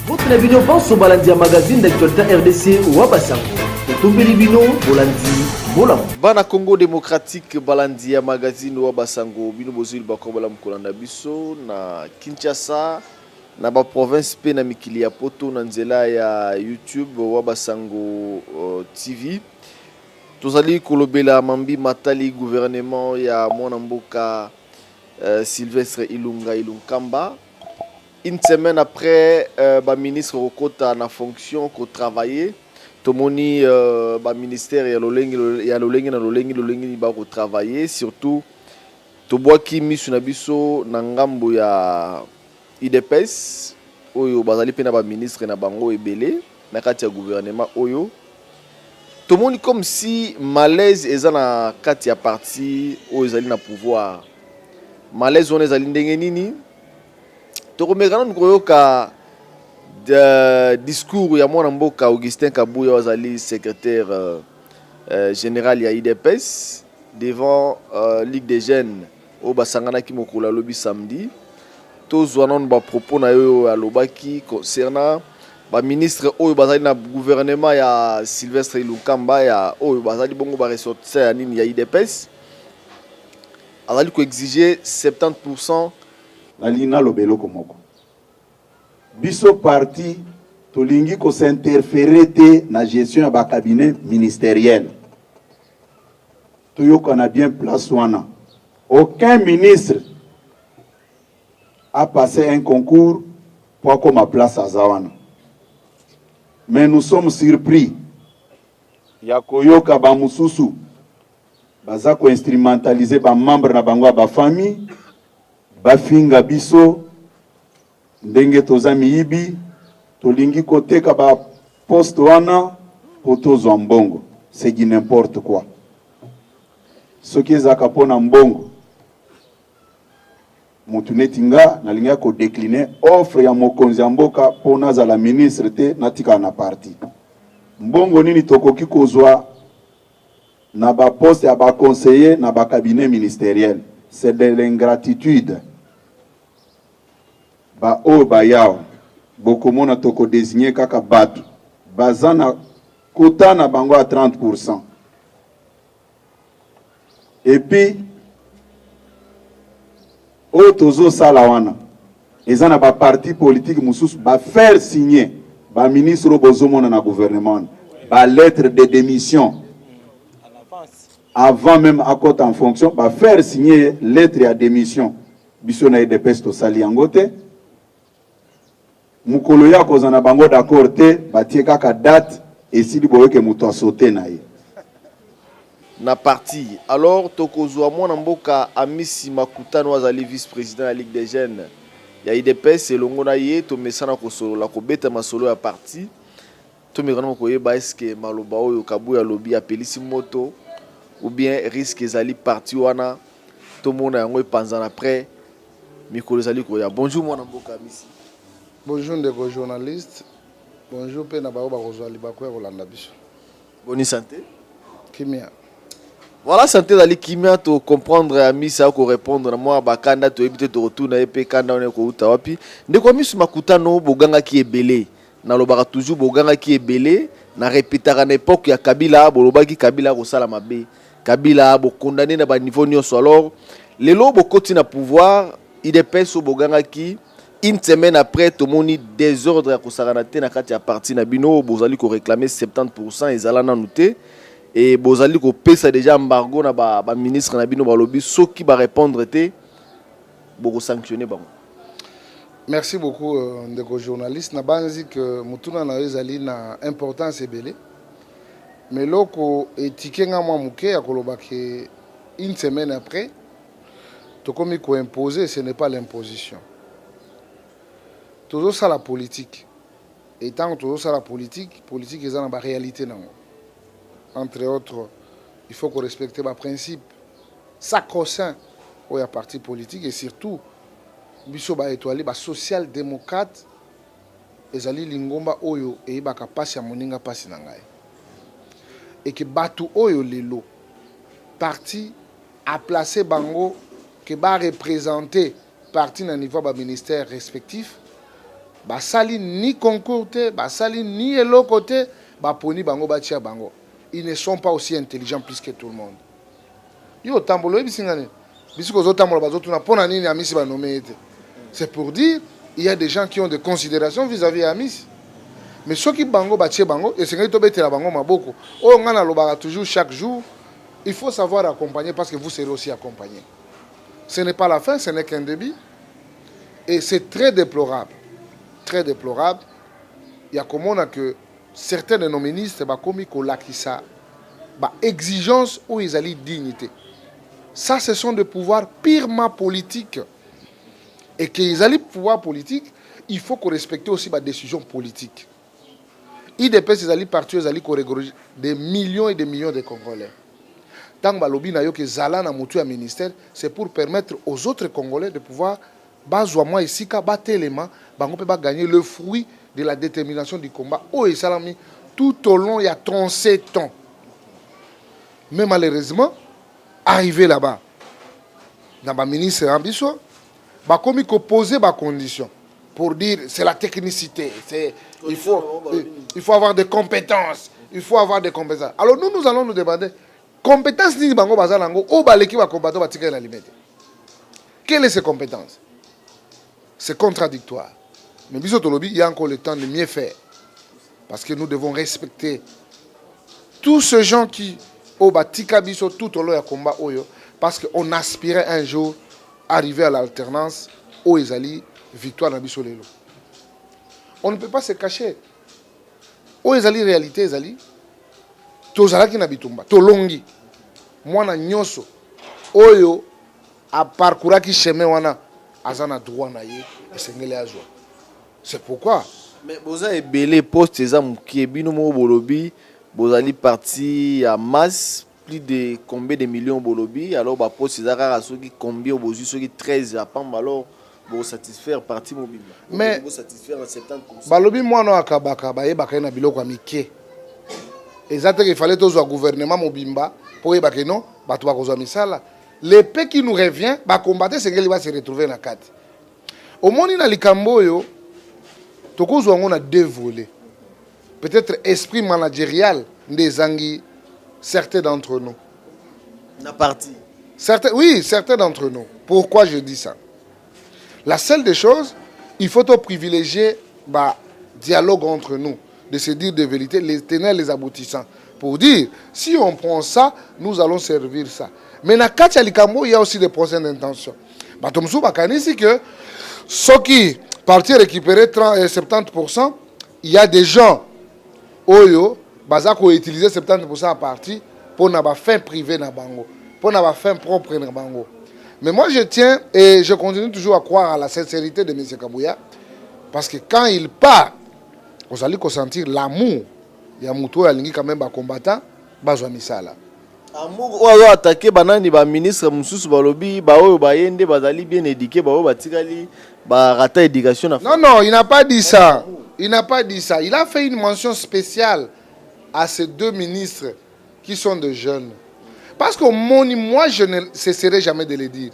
Votre Nabino pense au Balandia magazine d'actualité RDC ou Abasango. Tombeli bino Bolandi Bolam. Bana Congo démocratique Balandia magazine ou Abasango bino bozil bakobola mkolanda biso na Kinshasa na ba province pe na mikili ya poto na nzela ya YouTube ou Abasango TV. Tozali kolobela mambi matali gouvernement ya mwana mboka Sylvestre Ilunga Ilunkamba. Une semaine après, le ministre Rokota na fonction ko travailler. Tomoni ba ministère ya lolengi ba ko travailler surtout to boaki misu na biso na ngambo ya IDPS oyo bazali pe na ba ministre na bango ebele na kati ya gouvernement oyo. Tomoni comme si malaise eza na kati ya parti oyo ezali na pouvoir. Malaise on ezali ndenge nini? Tokomekana nkoyoka discours ya mwana mboka Augustin Kabuya wazali secrétaire général ya IDPS devant Ligue des Jeunes au basangana ki mokolo lobi samedi. Tozwa non ba propos na yo alobaki concernant ba ministre oyo bazali na gouvernement ya Sylvestre Ilunkamba ya oyo bazali bongo ba ressortissant ya nini ya IDPS. Azali ko exiger 70% Nalina lobelo komoko. Biso parti tolingi ko s'interférer te na gestion ya ba cabinet ministériel. Toyo kana bien place wana. Aucun ministre a passé un concours pour comme ma place à Zawana. Mais nous sommes surpris. Ya koyoka ba mususu baza ko instrumentaliser ba membre na bango ba famille. Bafinga biso ndenge toza miyibi tolingi koteka ba poste wana potozwa mbongo c'est du n'importe quoi soki ezaka pona mbongo mutu netinga nalinga ko décliner offre ya mokonzi ya mboka pona za la ministre te natika na parti mbongo nini tokoki kozwa na ba poste ya ba conseiller na ba cabinet ministériel c'est de l'ingratitude. Ba o ba yao bokomona toko désigner kaka batu bazana kota na bango à 30%. Et puis o tozo sala wana ezana ba parti politique mususu ba faire signer ba ministre bozomona na gouvernement ba lettre de démission avant même à côté en fonction ba faire signer lettre à démission biso na IDPS to sali yangote. Mukolo ya kozana bango d'accord te batie kaka date esili boyeke muto asote na ye na parti. Alors tokozwa mwana mboka Amisi Makutano azali vice-président ya Ligue des Jeunes ya IDPS elongo na ye to mesana kosolola kobeta masolo ya parti to mekana koyeba eske maloba oyo Kabuya lobi apelisi moto ou bien risque ezali parti wana to mona yango epanzana après mikolo ezali koya. Bonjour mwana mboka Amisi. Bonjour les journalistes. Bonjour Pena Baoba Rosali Bakwe Rolanda Biso. Bonne santé. Kimia. Voilà santé dali kimia to comprendre Amisa ko répondre na moi bakanda to ebite to retourna epé kanda on ko uta wapi. Ndeko Amisi Makutano boganga ki ebele. Na lobaka toujours boganga ki ebele na répétera na époque ya Kabila bolobaki Kabila ko sala mabe. Kabila bo condamné na ba niveau nyonso alors lelo bo koti na pouvoir IDPS boganga ki. Une semaine après, tout le monde désordre à Kosaranate na kati ya parti na bino bozali ko réclamer 70% ezala na noté et bozali ko pesa déjà embargo na ba ministre na bino ba lobby soki ba répondre te boko sanctionner bango. Merci beaucoup ndeko journaliste na banzi que mutuna na ezali na importance ebele mais loko etikenga mwa muke ya koloba ke une semaine après to komi ko imposer ce n'est pas l'imposition. Toujours ça la politique. Et tant que toujours ça la politique est dans la réalité. Entre autres, il faut qu'on respecte les principes sacro-saints où il y a parti politique et surtout, biso ba étoilé ba social-démocrate ezali lingomba oyo et ba kapasi ya moninga pasi na ngai. Et que batu oyo lelo parti a placé bango que ba représenter parti na niveau ba ministère respectif. basali ni concours te, basali ni eloko te, baponi bango batia bango. Ils ne sont pas aussi intelligents plus que tout le monde. Yo tambolo ebisingane. Bisiko zo tambolo bazo tuna pona nini amisi ba nommé ete. C'est pour dire il y a des gens qui ont des considérations vis-à-vis Amis. Mais ceux qui bango batie bango et c'est que to betela bango maboko. Oh ngana lobaka toujours chaque jour, il faut savoir accompagner parce que vous serez aussi accompagné. Ce n'est pas la fin, ce n'est qu'un début. Et c'est très déplorable. Très déplorable. Il y a comme on a que certains de nos ministres bah comme ça bah exigence ou ils allaient dignité. Ça ce sont des pouvoirs purement politiques. Et qu'ils allaient pouvoir politique, il faut qu'on respecte aussi ma décision politique. IDPS, ils allaient partir, ils allaient corriger des millions et des millions de Congolais. Tant que lobby n'a que Zala n'a monté un ministère, c'est pour permettre aux autres Congolais de pouvoir, moi ici, battre les mains, on peut gagner le fruit de la détermination du combat. Oh, et Salami, tout au long, il y a 37 ans. Mais malheureusement, arrivé là-bas, dans le ministre Ambiso, il faut poser des conditions pour dire c'est la technicité, il faut avoir des compétences, il faut avoir des compétences. Alors nous allons nous demander compétences ni bango bazalango o baleki ba combattre ba tika la limite. Quelles sont ces compétences? C'est contradictoire. Mais bisotolobi, il y a encore le temps de mieux faire parce que nous devons respecter tous ces gens qui au batika biso tout au long du combat oyo parce qu'on aspirait un jour arriver à l'alternance au Ezali, victoire dans Bissolelo. On ne peut pas se cacher. Au Ezali, réalité Ezali, tozala ki na bitumba, tolongi. Mwana nyoso, oyo, a parcoura ki chemin wana, azana droit na ye, esengele azwa. C'est pourquoi. Mais vous avez belé poste ezam qui est bino mo bolobi, vous allez parti à masse. Plus de combien de millions bolobi alors bah pour ces arabes ceux qui combien au ceux qui 13 à pam alors pour satisfaire partie mobile mais pour satisfaire 70%. Balobi moi non akabaka ba yebaka na biloko amike exactement il fallait tous au gouvernement mobimba pour yebaka non ba to ba kozwa misala l'épée qui nous revient ba combattre c'est qu'il va se retrouver na carte au moni na likambo yo to kozwa ngona deux volets peut-être esprit managérial des angi. Certains d'entre nous. La partie. Certains d'entre nous. Pourquoi je dis ça? La seule des choses, il faut privilégier le dialogue entre nous, de se dire de vérité, les tenants, les aboutissants. Pour dire, si on prend ça, nous allons servir ça. Mais dans Katia Likambo, il y a aussi des procès d'intention. Batomsou Bakani, c'est que ceux qui partent récupérer 70%, il y a des gens, Oyo, Bazako utiliser 70% à partir pour n'avoir fin privée na bango, pour n'avoir fin propre na bango. Mais moi je tiens et je continue toujours à croire à la sincérité de M. Kabouya parce que quand il part, vous allez ressentir l'amour. Il y a Moutou et Alingi quand même combattant, bazwa misala. Amour ou attaquer banani ba ministre Moussous Balobi, ba oyo ba yende bazali bien éduqué, ba oyo batikali ba rata éducation. Non, il n'a pas dit ça. Il n'a pas dit ça. Il a fait une mention spéciale à ces deux ministres qui sont des jeunes. Parce que moi, je ne cesserai jamais de le dire.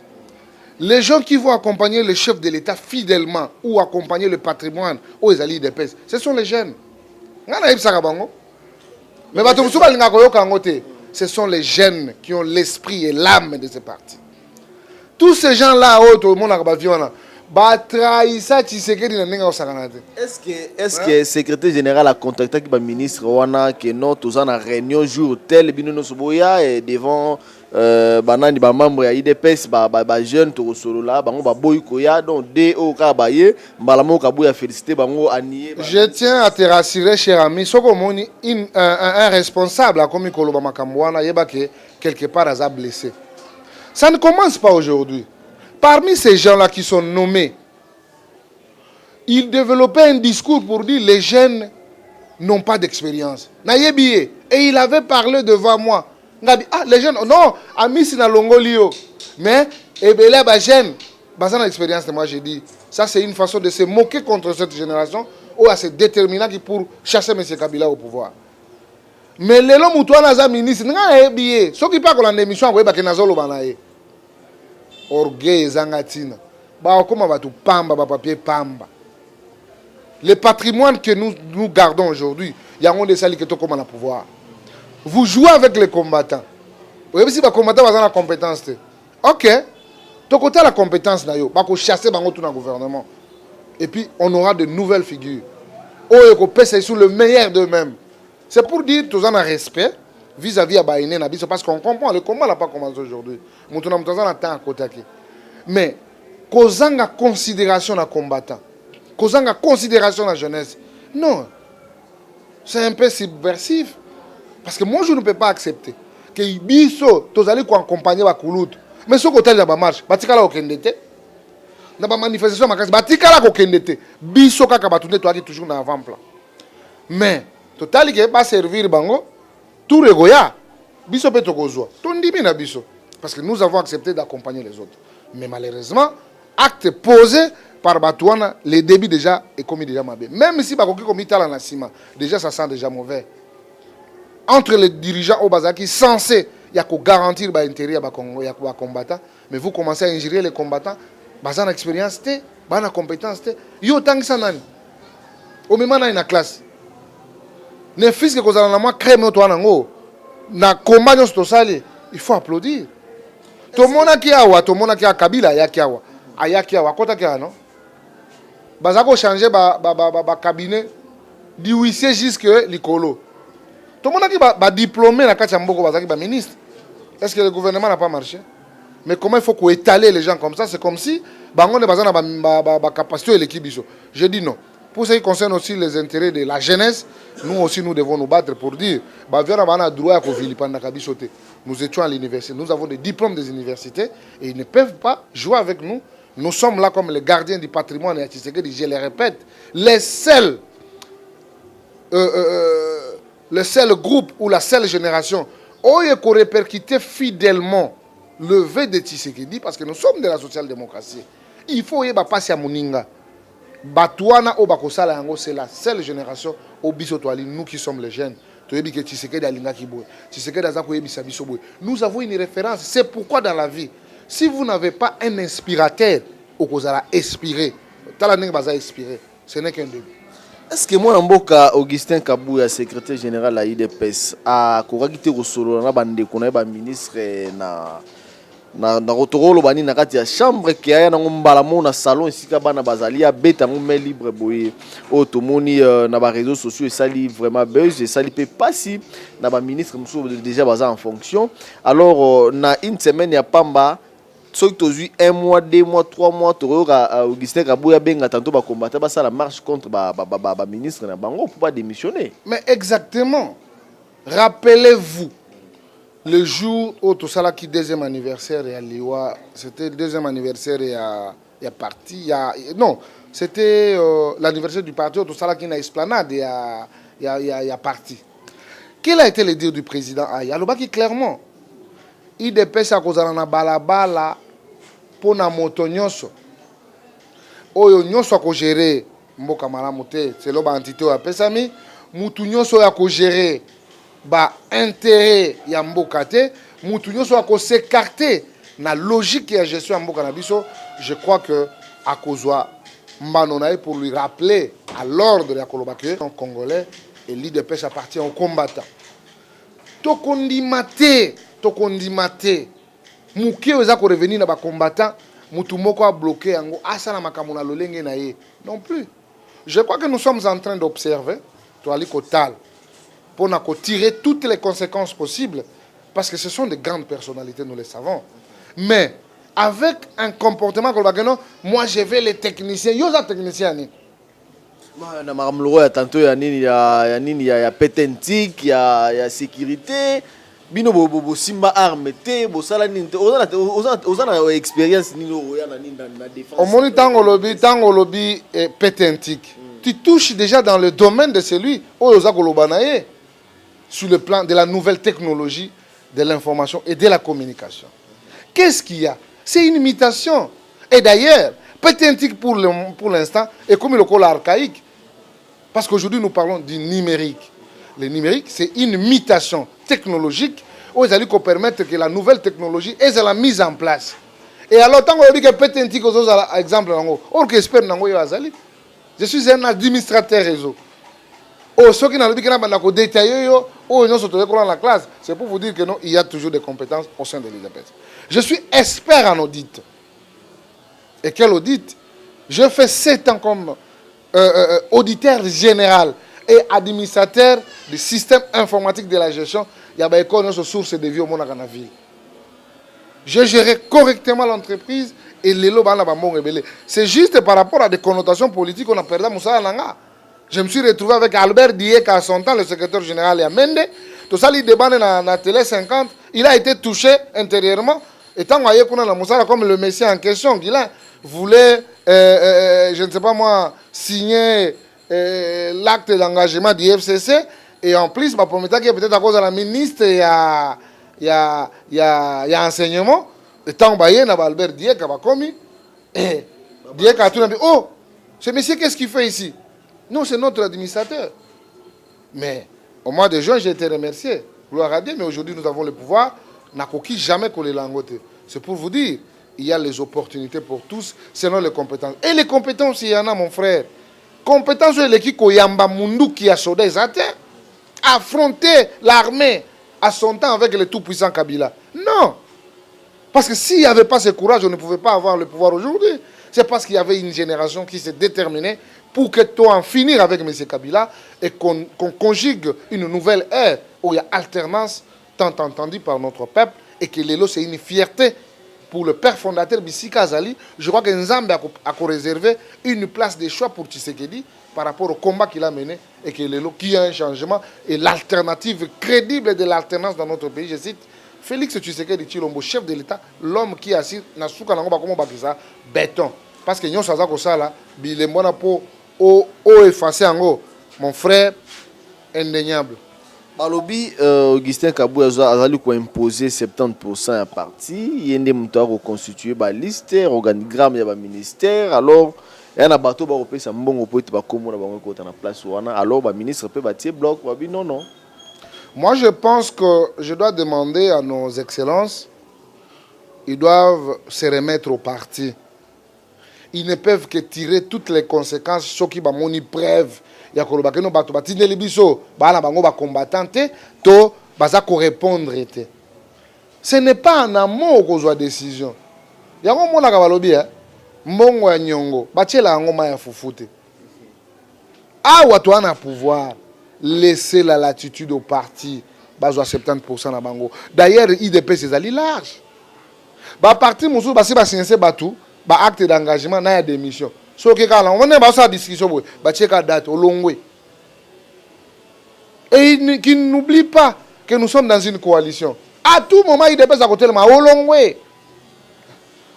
Les gens qui vont accompagner le chef de l'État fidèlement ou accompagner le patrimoine aux alliés des pèses, ce sont les jeunes. Mais ce sont les jeunes qui ont l'esprit et l'âme de ce parti. Tous ces gens-là, tout le monde a vu. Est-ce que le secrétaire général a contacté le ministre Wana que nous tous en réunion jour tel bino soboya et devant banani ba membre ya IDPS ba jeune to solo là bango ba boy koya donc DO ka baye mbalamo ka boya féliciter bango anier. Je tiens à te rassurer cher ami soko moni un responsable a commis koloba makambo wana yeba que quelque part a blessé. Ça ne commence pas aujourd'hui. Parmi ces gens-là qui sont nommés, ils développaient un discours pour dire les jeunes n'ont pas d'expérience. Et il avait parlé devant moi. Les jeunes, non, Amis na Longolio. Mais, les jeunes, basant l'expérience, moi j'ai dit, ça c'est une façon de se moquer contre cette génération ou à se déterminer pour chasser M. Kabila au pouvoir. Mais les gens qui sont ministres, ceux qui parlent en émission, ils sont orgueil zangatina ba koma batu pamba ba papier pamba Le patrimoine que nous gardons aujourd'hui, il y a un des salis qui sont comme à pouvoir. Vous jouez avec les combattants. Vous voyez si les combattants ont la compétence. Ok. Tu as la compétence, tu vas chasser tout le gouvernement. Et puis, on aura de nouvelles figures. On peut sur le meilleur d'eux-mêmes. C'est pour dire que tu as un respect vis-à-vis de Baïné Nabiso, parce qu'on comprend, le combat n'a pas commencé aujourd'hui. Nous avons un temps à côté. Mais, qu'on ait en considération les combattants, qu'on ait en considération la jeunesse, non. C'est un peu subversif. Parce que moi, je ne peux pas accepter que Biso, tu allez accompagner la Koulout. Mais ce côté de la marche, tu vas okendete. Dans la manifestation, tu vas okendete. Biso, tu es toujours dans l'avant-plan. Mais, tu vas pas servir Bango. Tout le goya, biso peut te gozoa. Ton dimi na biso. Parce que nous avons accepté d'accompagner les autres. Mais malheureusement, acte posé par Batouana, les débits déjà est commis déjà mabé. Même si Bakoki commis tala na sima, déjà ça sent déjà mauvais. Entre les dirigeants au Bazaki, censé y a qu'à garantir l'intérêt à combattant, mais vous commencez à ingérer les combattants, bazan expérience té, bazan compétence té. Yo tang sanani. Au même moment dans la classe. Ne fils que vous avez créé toi na combat il faut applaudir. Tout le monde qui a Kabila yakiawa ayakiawa kota kia non bazako changer ba cabinet du huissier jusque likolo. Tout le monde qui ba diplômé na kati mboko bazaki ba ministre. Est-ce que le gouvernement n'a pas marché? Mais comment il faut qu'on étaler les gens comme ça? C'est comme si bango ne bazana ba capacité de l'équipe. Je dis non. Pour ce qui concerne aussi les intérêts de la jeunesse, nous aussi nous devons nous battre pour dire nous étions à l'université, nous avons des diplômes des universités et ils ne peuvent pas jouer avec nous. Nous sommes là comme les gardiens du patrimoine et je le répète, les seuls groupe ou la seule génération qui répercuté fidèlement le vœu de Tshisekedi parce que nous sommes de la social-démocratie. Il faut passer à Mouninga. Batouana au Bakosala yango, c'est la seule génération au Bisotwali, nous qui sommes les jeunes. Nous avons une référence. C'est pourquoi dans la vie, si vous n'avez pas un inspirateur, vous allez inspirer. Ce n'est qu'un début. Est-ce que moi, Mboka Augustin Kabouya, secrétaire général à l'IDPS, a corrigé le solo na bande kouna ministre na rotoro bani na kati ya chambre ki aya na ngombala mona salon isika bana bazali ya beta ngomé libre boye o tomoni na ba réseaux sociaux et sali vraiment buzz et sali pe passi na ba ministre muso déjà baza en fonction alors na une semaine ya pamba soki tozui 1 mois 2 mois 3 mois toroka Augustin Kabouya benga tantôt ba combattre ba la marche contre ba ministre na bango pour pas démissionner. Mais exactement, rappelez-vous le jour où tout ça là qui deuxième anniversaire et à Liwa, c'était le deuxième anniversaire et à parti, non, c'était l'anniversaire du parti où tout ça là qui n'a esplanade et à parti. Quel a été le dire du président Aïe? Alors qui clairement, il dépêche à cause de la balabala pour na motonyoso. Oyo nyoso a gérer mboka malamote, c'est l'oba entité ou a pesami, mutunyoso a gérer ba intérêt ya mboka te mutu nyoso ako s'écarter na logique ya gestion ya mboka na biso. Je crois que akozwa mbanonae pour lui rappeler à l'ordre ya kolobake en congolais et l'IDPS appartient aux combattants. Tokondimate muke oza ko revenir na ba combattants mutu moko a bloqué yango asala makambo na lolenge na ye non plus. Je crois que nous sommes en train d'observer to ali kotal pour tirer toutes les conséquences possibles, parce que ce sont de grandes personnalités, nous le savons. Mais avec un comportement comme ça, moi je vais les techniciens. Yo les techniciens. Na maramloro ya tanto ya nini ya pétentique ya sécurité. Bino bo simba arme te bo sala nini ozana expérience nini ya na défense. Au moni tango lobby pétentique. Tu touches déjà dans le domaine de celui où oza kolobanaye. Sur le plan de la nouvelle technologie, de l'information et de la communication. Qu'est-ce qu'il y a? C'est une imitation. Et d'ailleurs, pétentique pour l'instant est comme le col archaïque. Parce qu'aujourd'hui, nous parlons du numérique. Le numérique, c'est une imitation technologique où ils allaient permettre que la nouvelle technologie est la mise en place. Et alors, tant qu'on dit que pétentique, exemple, or que espère nango yazali. Je suis un administrateur réseau. Oh, ceux qui n'ont pas détaillé, oh, non, dans la classe. C'est pour vous dire que non, il y a toujours des compétences au sein de l'IDPS. Je suis expert en audit. Et quel audit? Je fais 7 ans comme auditeur général et administrateur du système informatique de la gestion. Il y a une source de vie au monde en ville. Je gérais correctement l'entreprise et les lots. C'est juste par rapport à des connotations politiques qu'on a perdu à Moussa Nanga. Je me suis retrouvé avec Albert Diek à son temps, le secrétaire général à Mende. Tout ça, il débat dans la télé 50. Il a été touché intérieurement. Et tant qu'on a Moussa comme le messie en question, il voulait, je ne sais pas moi, signer l'acte d'engagement du FCC. Et en plus, ma première qui est peut-être à cause de la ministre, il y a enseignement. Et tant qu'on a Albert Diek a commis. Et Diek a tout dit, oh, ce monsieur, qu'est-ce qu'il fait ici? Non, c'est notre administrateur. Mais au mois de juin, j'ai été remercié. Gloire à Dieu, mais aujourd'hui, nous avons le pouvoir. N'a coquille jamais collé l'angote. C'est pour vous dire, il y a les opportunités pour tous, selon les compétences. Et les compétences, il y en a, mon frère. Compétences, c'est l'équipe Koyamba Mundu qui a chaudé les atteintes. Affronter l'armée à son temps avec le tout-puissant Kabila. Non. Parce que s'il n'y avait pas ce courage, on ne pouvait pas avoir le pouvoir aujourd'hui. C'est parce qu'il y avait une génération qui s'est déterminée pour que toi en finir avec M. Kabila et qu'on conjugue une nouvelle ère où il y a alternance tant entendue par notre peuple et que l'élo c'est une fierté pour le père fondateur Bissika Azali. Je crois que Nzambe a réservé une place de choix pour Tshisekedi par rapport au combat qu'il a mené et que l'élo qui a un changement et l'alternative crédible de l'alternance dans notre pays. Je cite Félix Tshisekedi Tshilombo, chef de l'État, l'homme qui est assis dans souka nango ba komo bakisa béton parce que nyon saza ko sala bilembona po o effacé ango mon frère indéniable. Balobi Augustin Kabou azali ko imposer 70% à parti yende muto ko constituer ba liste organigramme ya ba ministère alors ya na bato ba kopesa mbongo po ba komo na bango ko ta na place wana alors ba ministre peut bâtir bloc ba bi non. Moi, je pense que je dois demander à nos excellences, ils doivent se remettre au parti. Ils ne peuvent que tirer toutes les conséquences, ce qui va monter preuve. Il y a que nous bateau, batiner les biseaux, bah bango ba combattant, to baza ko répondre. Ce n'est pas en amont qu'on doit décision. Il y a un monde à Kabalobi, mbongo ya nyongo, bachela ngoma ya fufute. Ah, watu ana pouvoir. Laisser la latitude au parti, bazo à 70% na bango. D'ailleurs, IDP c'est ali large. Ba parti musu ba si ba signer batou, ba acte d'engagement na ya démission. So ke kala, on ne ba sa discussion boy, ba cheka date au longwe. Et qui n'oublie pas que nous sommes dans une coalition. À tout moment IDP à côté ma au longwe.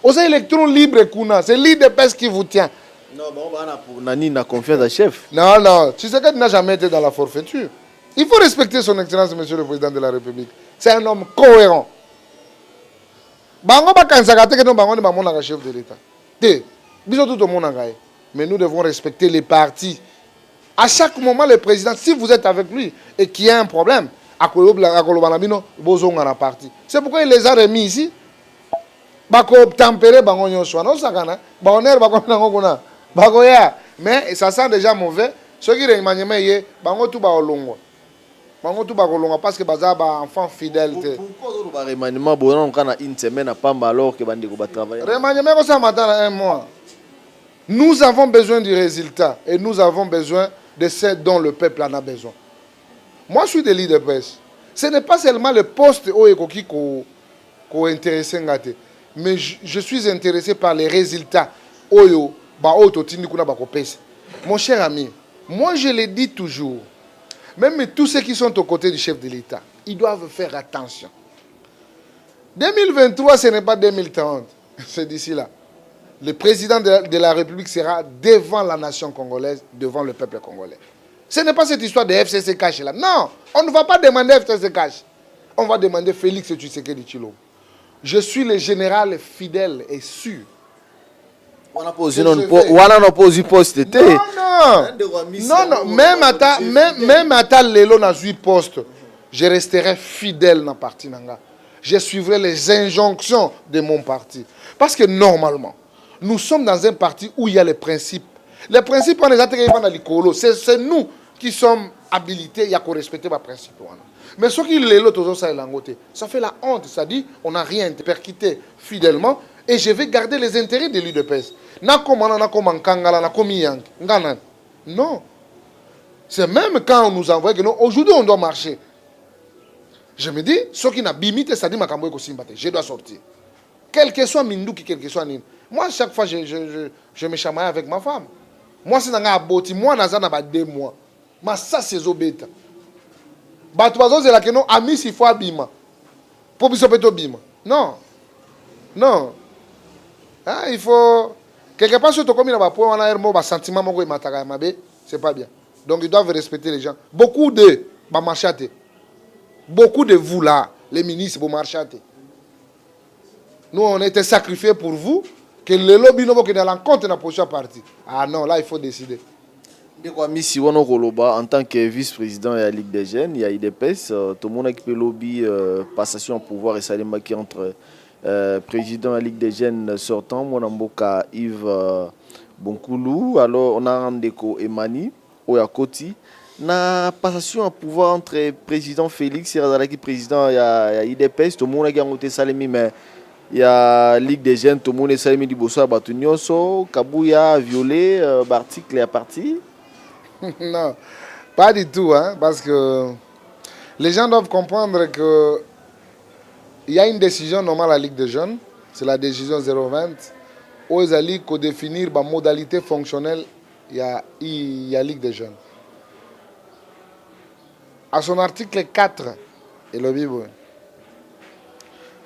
Aux électrons libres kuna, c'est l'IDP qui vous tient. Non, bon, pour Nani n'a confiance à chef. Non, Tshisekedi n'a jamais été dans la forfaiture. Il faut respecter son excellence, monsieur le président de la République. C'est un homme cohérent. Bango ba kansakate que nous bango ne bango na chef de l'État. Bisous tout le monde mais nous devons respecter les partis. À chaque moment, le président, si vous êtes avec lui et qu'il y a un problème, c'est pourquoi il les a remis ici. Bako tempérer bango nyoswa no sakana, ba honneur bako nango kuna. Mais ça sent déjà mauvais. Ceux qui remaniement yé, bango tout ba olongo. Bango tout ba olongo parce que baza ba enfant fidèle. Pourquoi ba remaniement bon on kana une semaine à Pamba alors que bandi ko ba travailler. Remaniement ko ça matin un mois. Nous avons besoin du résultat et nous avons besoin de ce dont le peuple en a besoin. Moi je suis de l'IDPS. Ce n'est pas seulement le poste au ekoki ko intéressé ngate, mais je suis intéressé par les résultats oyo. Mon cher ami, moi je le dis toujours, même tous ceux qui sont aux côtés du chef de l'État, ils doivent faire attention. 2023, ce n'est pas 2030, c'est d'ici là. Le président de la République sera devant la nation congolaise, devant le peuple congolais. Ce n'est pas cette histoire de FCC cash là. Non, on ne va pas demander FCC cash. On va demander Félix Tshisekedi Tshilombo. Je suis le général fidèle et sûr. On a posé poste. Non, même à l'élo na suis poste, je resterai fidèle dans parti nanga. Je suivrai les injonctions de mon parti. Parce que normalement, nous sommes dans un parti où il y a les principes, Les principes, on les a dans l'écolo. C'est nous qui sommes habilités à respecter les principes. Mais ce qui est l'autre, ça fait la honte. Ça dit, on n'a rien percuté fidèlement et je vais garder les intérêts de l'UDPS. Non. C'est même quand on nous envoie que aujourd'hui on doit marcher. Je me dis, ce qui n'a bimité, ça dit, je dois sortir. Quel que soit Mindouki, quel que soit Nin. Moi, chaque fois, je me chamaille avec ma femme. Moi, c'est dans un boti. Moi, je suis 2 mois. Mais ça, c'est Zobeta. Batuazo, c'est là que non, amis, il faut abîmer. Pour bisopeto bima. Non. Non. Ah, il faut. Quelque part, surtout comme il y a un sentiment, c'est pas bien. Donc, ils doivent respecter les gens. Beaucoup de marchatés. Beaucoup de vous là, les ministres, vous marchez. Nous, on a été sacrifiés pour vous, que le lobby ne va pas dans l'encontre de la prochaine partie. Ah non, là, il faut décider. En tant que vice-président de la Ligue des Jeunes, il y a IDPS, tout le monde qui peut lobby passation au pouvoir et Salima qui entre président de la Ligue des Jeunes sortant, Mwanamboka Yves Bonkoulou, alors on a Ndeko Emani, Oyakoti. Na passation au pouvoir entre président Félix et Razalaki président il y a IDPS, tout le monde a voté Salemi, mais il y a Ligue des Jeunes, tout le monde est Salemi du Bosso, Batunyoso, Kabouya, Violet, Bartik, les partis. Non, pas du tout, hein, parce que les gens doivent comprendre que il y a une décision normale à la Ligue des Jeunes, c'est la décision 020, où ils allaient définir la modalité fonctionnelle, il y a Ligue des Jeunes. À son article 4, et le Bible,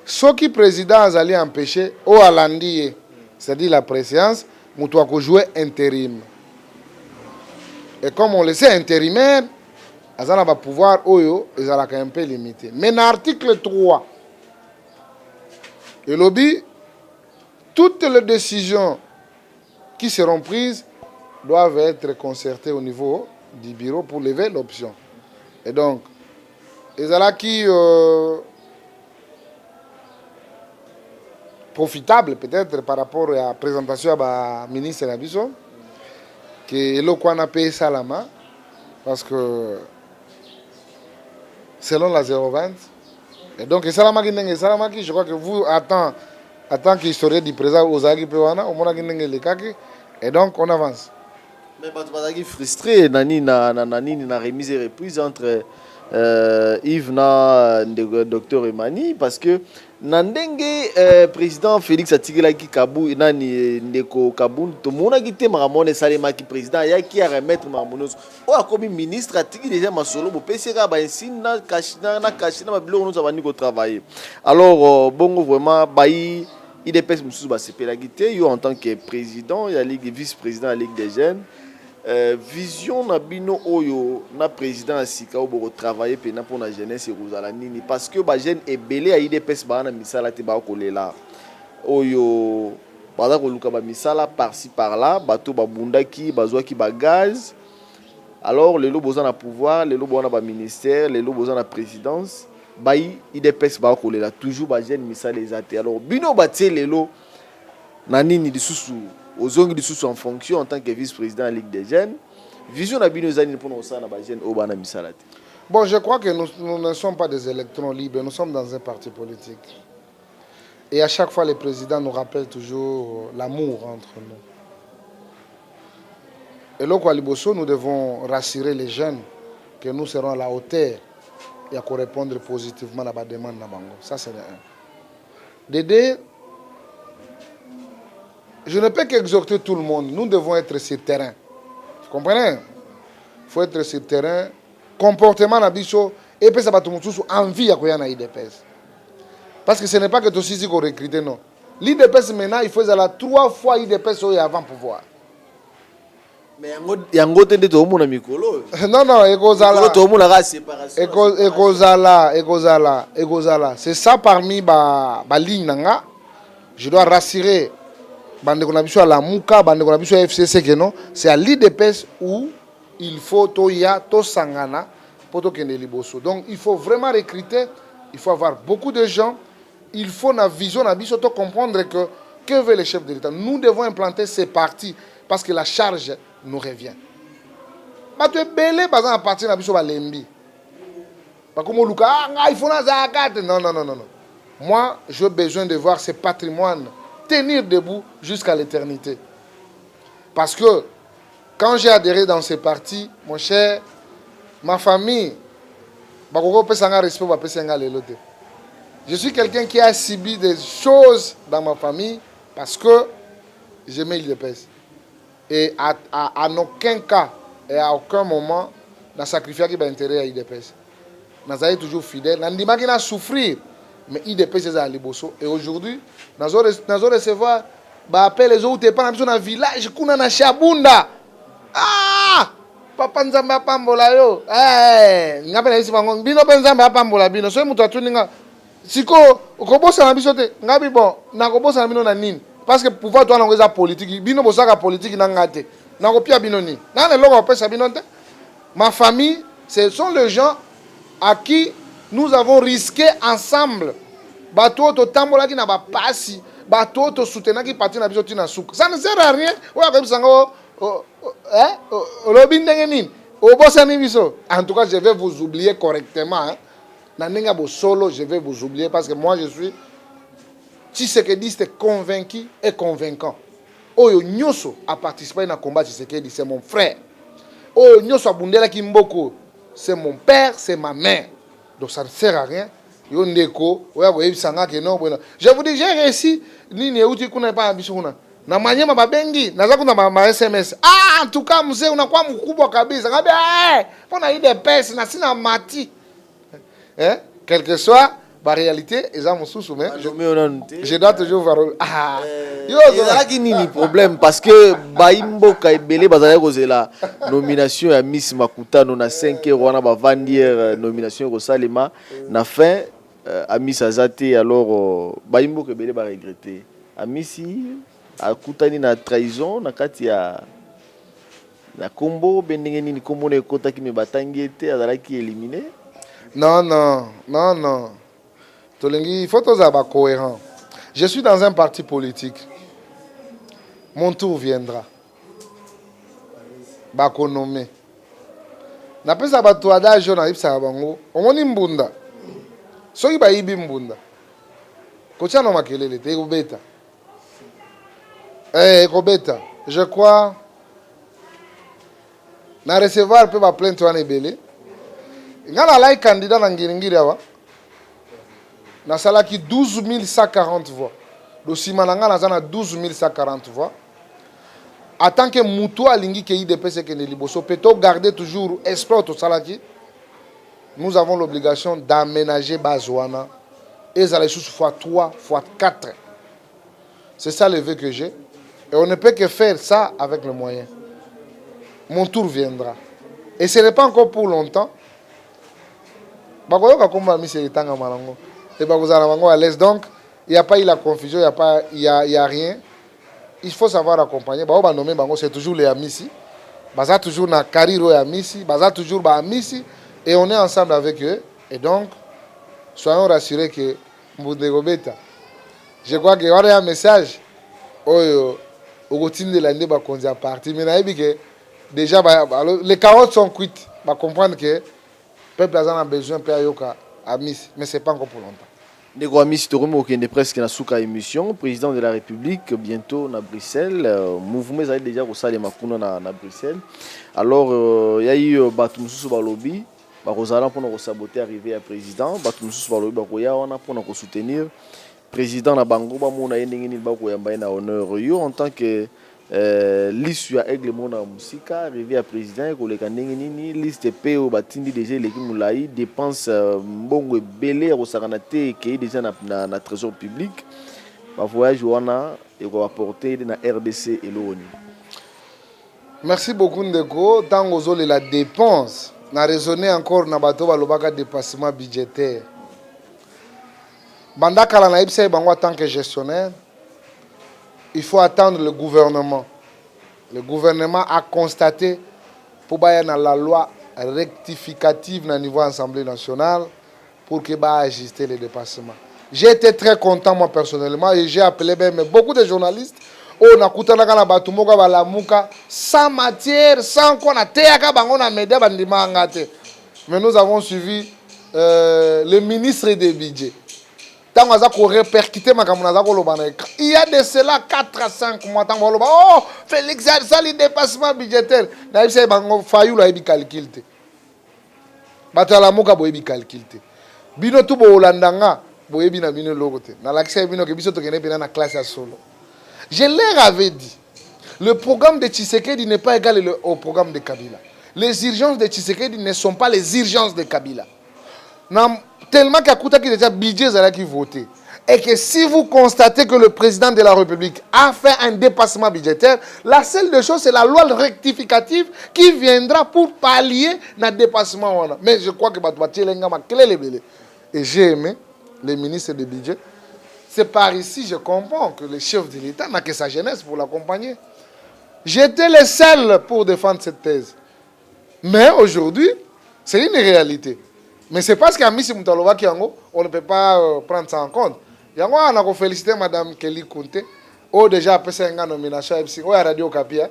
ce qui président allait empêcher, au Alandi, c'est-à-dire la préséance, nous devons jouer intérim. Et comme on le sait, intérimaire, ils ont pouvoir, ils ont un peu limité. Mais dans l'article 3, le lobby, toutes les décisions qui seront prises doivent être concertées au niveau du bureau pour lever l'option. Et donc, ils ont qui profitable peut-être par rapport à la présentation à ministre Nabiso, que l'on a payé ça la main, parce que selon la 020, et donc je crois que vous, en tant qu'historien du président, vous avez et donc on avance. Mais vous êtes frustré, Nani na remise et reprise entre Yves na docteur Emani, parce que Nandenge président Félix Atigelaki Kabou nani ndeko Kabou to mona gite maramone Salema qui président ya qui a remettre mamonos o comme ministre atigi déjà masolo bo pesera ba insina kashina na bilo nous avons travailler. Alors bongo vraiment bayi IDPS mususu ba sepela gite yo en tant que président ya ligue vice-président la Ligue des Jeunes. Vision na bino oyo na président asika obo travailler pena pour la jeunesse et nini parce que ba jeune ebelé a IDPS ba na misala te ba kolela oyo ba ko luka ba misala par-ci par-là bato ba bundaki bazwa ki ba gaz alors les lobos na pouvoir les lobos na ba ministère les lobos na présidence ba IDPS ba kolela toujours ba jeune misala les até alors bino ba tie lelo na nini disusu aux ongles sous en fonction en tant que vice-président de la Ligue des Jeunes. Vision à Binozani pour nous ça na jeune Obana Misalate. Bon, je crois que nous ne sommes pas des électrons libres, nous sommes dans un parti politique. Et à chaque fois, les présidents nous rappellent toujours l'amour entre nous. Et là, à Liboso, nous devons rassurer les jeunes que nous serons à la hauteur et à répondre positivement à la demande. Ça, c'est un. Dédé, je ne peux qu'exhorter tout le monde. Nous devons être sur le terrain. Vous comprenez? Il faut être sur le terrain. Comportement d'abisso. Et puis ça va tout le monde envie à quoi IDPS. Parce que ce n'est pas que tout ceci qu'on recrute, non. L'IDPS maintenant, il faut aller 3 fois IDPS avant pouvoir. Mais il y a un autre de tout le monde mikolo. Non, non, Ekozala. Tout le monde a séparation. Ekozala. C'est ça parmi les lignes. Je dois rassurer. La Mouka, FCC, c'est à l'IDPS où il faut Toya, Tosangana, pour Tokende Liboso. Donc il faut vraiment recruter, il faut avoir beaucoup de gens, il faut une vision, comprendre que veut le chef de l'État. Nous devons implanter ces partis parce que la charge nous revient. Tu es belé, par exemple, à partir de la lembi. Non, non, non, non. Moi, j'ai besoin de voir ce patrimoine tenir debout jusqu'à l'éternité. Parce que quand j'ai adhéré dans ces partis, mon cher, ma famille, je suis quelqu'un qui a subi des choses dans ma famille parce que j'aimais l'IDPS. Et en aucun cas et à aucun moment, je n'ai sacrifié l'intérêt à l'IDPS. Je suis toujours fidèle. Je n'ai pas souffrir. Mais l'IDPS est à Liboso. Et aujourd'hui, nous allons recevoir les autres dans le village, dans Chabunda. Ah! Papa nzambe apambola yo. Ngapela isi bango. Bino pe nzambe apambola bino. So mutu atuninga. Siko okobosa na biso te. Ngabi bon, na kobosa na bino na nini? Parce que pouvoir toi na ngeza politique, bino bosaka politique na ngate. Na kopia bino ni. Na le logo pesa bino te. Ma famille, ce sont les gens à qui nous avons risqué ensemble. Bato to tambola ki na ba pasi, bato to soutenir ki parti na biso tina souk. Ça ne sert à rien. Oya ko bisango en tout cas, je vais vous oublier correctement. Solo, je vais vous oublier parce que moi, je suis Tshisekedi convaincu et convaincant. Oyo Nyoso a participé à combat Tshisekedi, c'est mon frère. Oyo Nyoso a Bundela Kimboko, c'est mon père, c'est ma mère. Donc ça ne sert à rien. Je vous dis, j'ai réussi. Na manyema babengi naza kuna ma SMS en tout cas mzee unakuwa mkubwa kabisa ngabe pona ide pesa na sina mati quelle que soit la réalité eza mususu mais je dois toujours voir yo ezalaki nini problème parce que baimboka ebele bazali kozela nomination ya Miss Makutano na 5 € wana bavandière nomination kosalema na fin à Miss Azate alors baimboka ebele ba regretter a Missi akutani na trahison na kati ya na kombo bendenge nini kombo na ekota ki me batangi ete azalaki éliminé. Non. Tolengi, il faut tous être cohérent. Je suis dans un parti politique. Mon tour viendra. Bako nommé. Na pesa bato adage na ipsa bango. Omoni mbunda. Soki ba ibi mbunda. Kocha no makelele te beta. Kobeta, je crois, na recevoir peut ma plainte wana ebele. Ngana lai candidat na ngiringiri awa. Na salaki 12 140 voix. Do simananga na zana 12 140 voix. En tant que mutu alingi ke IDPS ke ne liboso peto garder toujours espoir to salaki. Nous avons l'obligation d'aménager Bazouana et ça les sous fois 3 fois 4. C'est ça le vœu que j'ai. Et on ne peut que faire ça avec les moyens. Mon tour viendra. Et ce n'est pas encore pour longtemps. Donc, il n'y a pas eu la confusion, il n'y a rien. Il faut savoir accompagner. C'est toujours les Amissi. Baza toujours na carrière ya Amissi. Baza toujours ba Amissi. Et on est ensemble avec eux. Et donc, soyons rassurés que Mbundegobeta. Je crois qu'il y aura un message. Au de l'année, déjà, les carottes sont cuites. On va comprendre que le peuple a besoin de Miss, mais ce n'est pas encore pour longtemps. Nego Amis Toromo qui est presque na souka émission, président de la République, bientôt à Bruxelles. Mouvement est déjà au salle Makuna na Bruxelles. Alors, il y a eu Batumsusu Balobi, Barosala pour nous saboter arriver à président, Batumsusu Balobi Bakoya, on a pour nous soutenir. Président na bango ba mona yendengeni ba ko yamba na honneur yo en tant que l'issue à aigle mona musika arrivé à président ko le kandengeni ni liste PO batindi déjà les kimulai dépense mbongo belé ko sakanate ke déjà na trésor public ba voyage wana et ko apporter na RDC et l'ONU. Merci beaucoup Ndeko tango zole la dépense na raisonner encore na bato ba lobaka dépassement budgétaire. Bandakala na ibsa bango en tant que gestionnaire, il faut attendre le gouvernement. Le gouvernement a constaté pour bailler dans la loi rectificative au niveau de l'Assemblée nationale pour que bah ajuster les dépassements. J'ai été très content moi personnellement et j'ai appelé même beaucoup de journalistes. oyo nakutanaka na bato moko balamuka sans matière, sans quoi na teyaka bango na média bandimaka te. Mais nous avons suivi le ministre des budgets. Tant qu'on a répercuté ma il y a de cela 4 à 5 mois. Oh, Félix a ça, le dépassement budgétaire. Il y a failli la calculé. Batala moka boyebi calculé. Bino tout bo landanga boyebi na bino logote. Na l'accès bino ke biso to kene bina na classe à solo. Je leur avais dit, le programme de Tshisekedi n'est pas égal au programme de Kabila. Les urgences de Tshisekedi ne sont pas les urgences de Kabila. Tellement qu'il y a déjà budget qui voté. Et que si vous constatez que le président de la République a fait un dépassement budgétaire, la seule des choses, c'est la loi rectificative qui viendra pour pallier notre dépassement. Mais je crois que et j'ai aimé les ministres du budget. C'est par ici, je comprends que le chef de l'État n'a que sa jeunesse pour l'accompagner. J'étais le seul pour défendre cette thèse. Mais aujourd'hui, c'est une réalité. Mais c'est parce qu'à Missi Moutaloba on ne peut pas prendre ça en compte. Yango on a félicité Madame Kelly Kunte. Oh déjà après ça une nomination à Radio Kapia.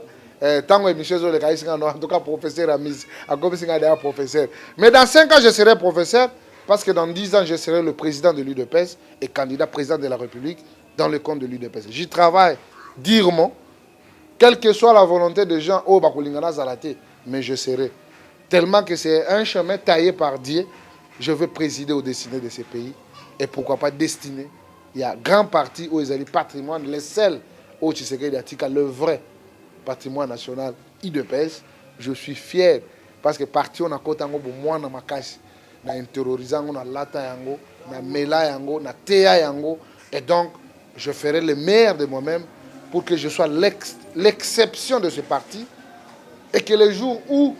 Tant émission sur les en tout cas professeur à Miss à comme professeur. Mais dans 5 ans je serai professeur parce que dans 10 ans je serai le président de l'UDPS et candidat président de la République dans le compte de l'UDPS. J'y travaille durement, quelle que soit la volonté des gens au Bakulingana Zalate, mais je serai. Tellement que c'est un chemin taillé par Dieu. Je veux présider aux destinées de ces pays. Et pourquoi pas destiné. Il y a grand parti où ils ont le patrimoine, les seuls où Tshisekedi Atika, le vrai patrimoine national IDPS. Je suis fier parce que parti on a côté ngo moi na makasi na terrorisant na lata yango na mela yango na teya yango et donc je ferai le meilleur de moi-même pour que je sois l'exception de ce parti et que les jours où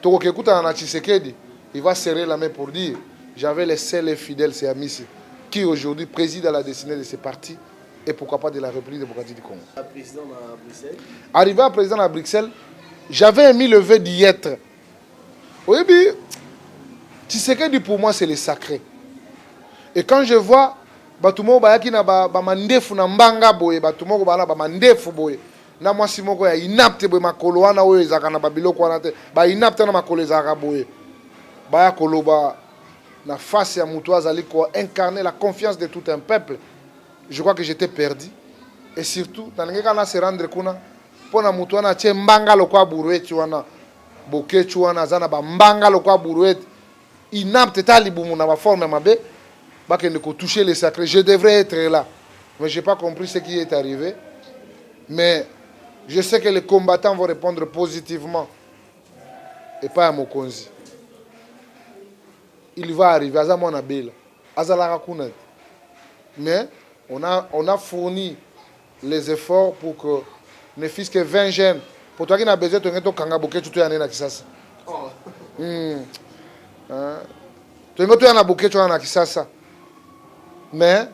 Tokokekuta na Tshisekedi il va serrer la main pour dire j'avais les seuls et fidèles, c'est Amissi, qui aujourd'hui préside à la destinée de ces partis et pourquoi pas de la République démocratique du Congo. Président à Bruxelles. Arrivé à président à Bruxelles, j'avais émis le vœu d'y être. Oui, bien, Tshisekedi pour moi c'est le sacré. Et quand je vois Batumo Bayaki na Mandefu na Mbanga Boye, Batumo Bana Mandefu Boye, na moi Simoko ya inapte boye makolo wana oyo ezaka na babiloko wana te, ba inapte na makolo ezaka boye. Baya koloba na face à Moutouaz Aliko incarner la confiance de tout un peuple. Je crois que j'étais perdu. Et surtout, dans les cas se rendre kuna pour na Moutouana tche mbanga lokwa buruet wana boke chuana zana ba mbanga lokwa buruet inapte talibumu na ba forme mabe ba que ne ko toucher les sacrés. Je devrais être là. Mais j'ai pas compris ce qui est arrivé. Mais je sais que les combattants vont répondre positivement et pas à Mokonzi. Il va arriver, mais on a fourni les efforts pour que ne fût-ce que 20 jeunes. Pour toi qui n'a besoin de te kangaboke, tu as un Kisasa. Tu as un bouquet, tu as un Kisasa. Mais,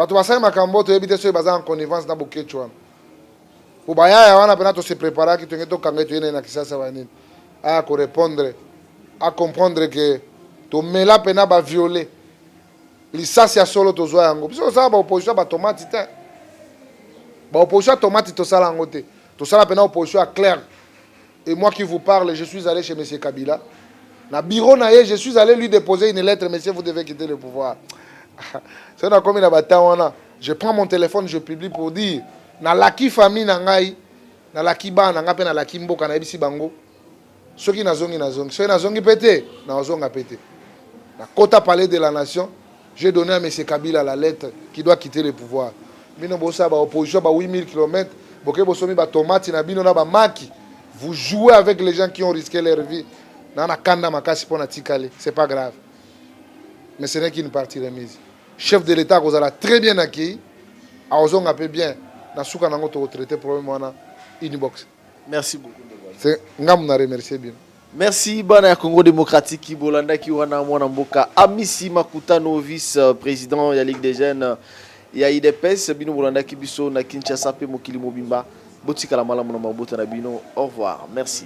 tu vas savoir que tu habites sur les en connivence dans bouquet. Pour Baya, on a se préparer, tu as un Kisasa. À répondre, à comprendre que to mela pena ba violer lisasi ya solo to zwa yango biso ça ba opposition ba tomate te ba opposition tomate to sala yango te to sala pena opposition clair. Et moi qui vous parle, je suis allé chez monsieur Kabila na bureau na ye, je suis allé lui déposer une lettre, monsieur vous devez quitter le pouvoir. C'est na comme na batawana, je prends mon téléphone, je publie pour dire na laki famille na ngai na laki ba na ngape na laki mboka na ebisi bango ceux qui nazongi ceux nazongi pété na ozonga pété. La quota palais de la nation, j'ai donné à M. Kabila la lettre qui doit quitter le pouvoir. Bino bossa ba opposition ba 8000 km, boké bosomi ba tomate na bino na ba maki. Vous jouez avec les gens qui ont risqué leur vie. Nana kanda makasi pona tikale, c'est pas grave. Mais ce n'est qu'une partie remise. Chef de l'État vous a très bien accueilli. A ozonga peu bien. Na suka nango to traiter problème wana inbox. Merci beaucoup. C'est ngam na remercier bien. Merci bana ya Congo démocratique Bolanda ki wana mwana mboka Amissi Makutano vice-président ya Ligue des jeunes ya IDPS bino Bolanda ki biso na Kinshasa pe mokili mobimba botika la malamu na mabota na bino. Au revoir. Merci.